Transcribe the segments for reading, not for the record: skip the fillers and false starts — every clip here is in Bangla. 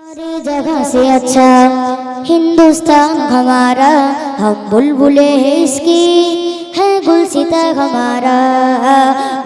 सारी जगह से अच्छा हिंदुस्तान हमारा, हम बुलबुले हैं इसकी है गुलसिता हमारा।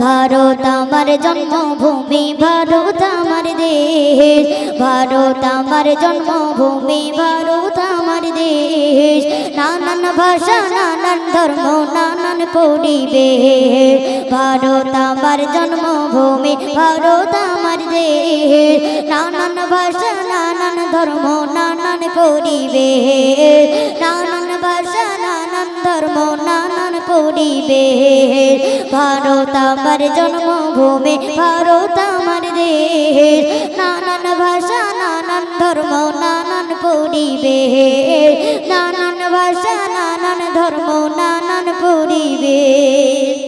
भारत हमारे जन्मभूमि, भारत हमारे देश, भारत हमारे जन्मभूमि, भारत हमारे देश। नानान भाषा नानान धर्म नानान পরিবেশ, भारत हमारे जन्मभूमि, भारत हमारे देश। नानान भाषा नानान धर्म नानान পরিবেশ, नानान भाषा नानान धर्म नानान পরিবেশ। भारत हमारे जन्मभूमि, भारत हमारे देश। नानान भाषा नानान धर्म नानान পরিবেশ, नानान भाषा नानान धर्म नानान পরিবেশ।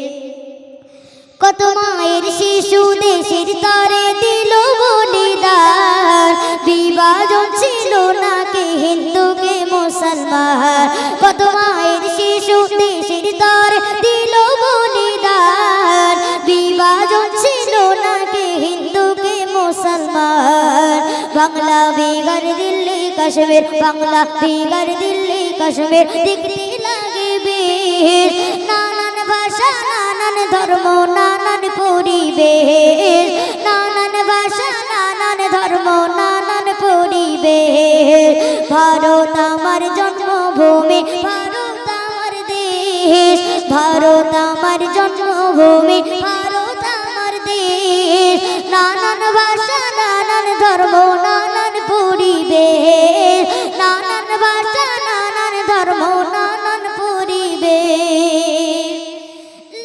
কত মায়ের শিশু দেশের তরে দিল বলিদান, বিভাজন ছিল না কে হিন্দু কে মুসলমান। কত মায়ের শিশু দেশের তরে দিল বলিদান, বিভাজন ছিল না কে হিন্দু কে মুসলমান। বাংলা বিহার দিল্লি কাশ্মীর, বাংলা বিহার দিল্লি কাশ্মীর দেখতে লাগে বেশ। নানান ভাষা নানান ধর্ম নানান পরিবেশ, নানান ভাষা নানান ধর্ম নানান পরিবেশ। ভারত আমার জন্মভূমি, ভারত আমার দেশ, ভারত আমার জন্মভূমি, ভারত আমার দেশ। নানান ভাষা নানান ধর্ম নানান পরিবেশ, নানান ভাষা নানান ধর্ম নানান পরিবেশ।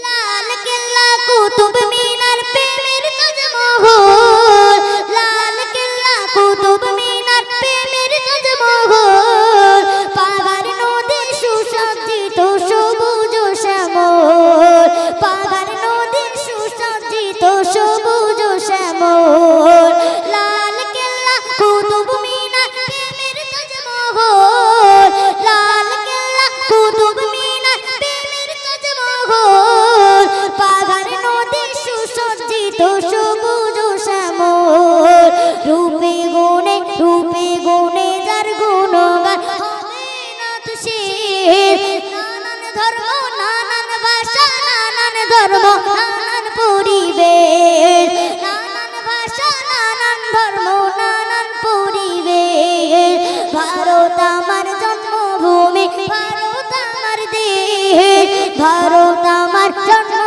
লাল কেল্লা কুতুব মিনার প্রেমের তাজমহল, লাল কেল্লা কুতুব মিনার প্রেমের তাজমহল। পাহাড় নদী সুসজ্জিত সবুজ শ্যামল, পাহাড় নদী সুসজ্জিত সবুজ শ্যামল। লাল কেল্লা কুতুব মিনার প্রেমের তাজমহল, লাল কেল্লা কুতুব মিনার প্রেমের তাজমহল। পাহাড় নদী সুসজ্জিত সবুজ শ্যামল। রূপে গুণে যার গুণগান হবে না তো শেষ। নানান ধর্ম নানান ভাষা নানান ধর্ম নানান পরিবেশ, নানান ভাষা নানান ধর্ম নানান পরিবেশ। ভারত আমার জন্মভূমি, ভারত আমার দেশ, ভারত আমার জন্ম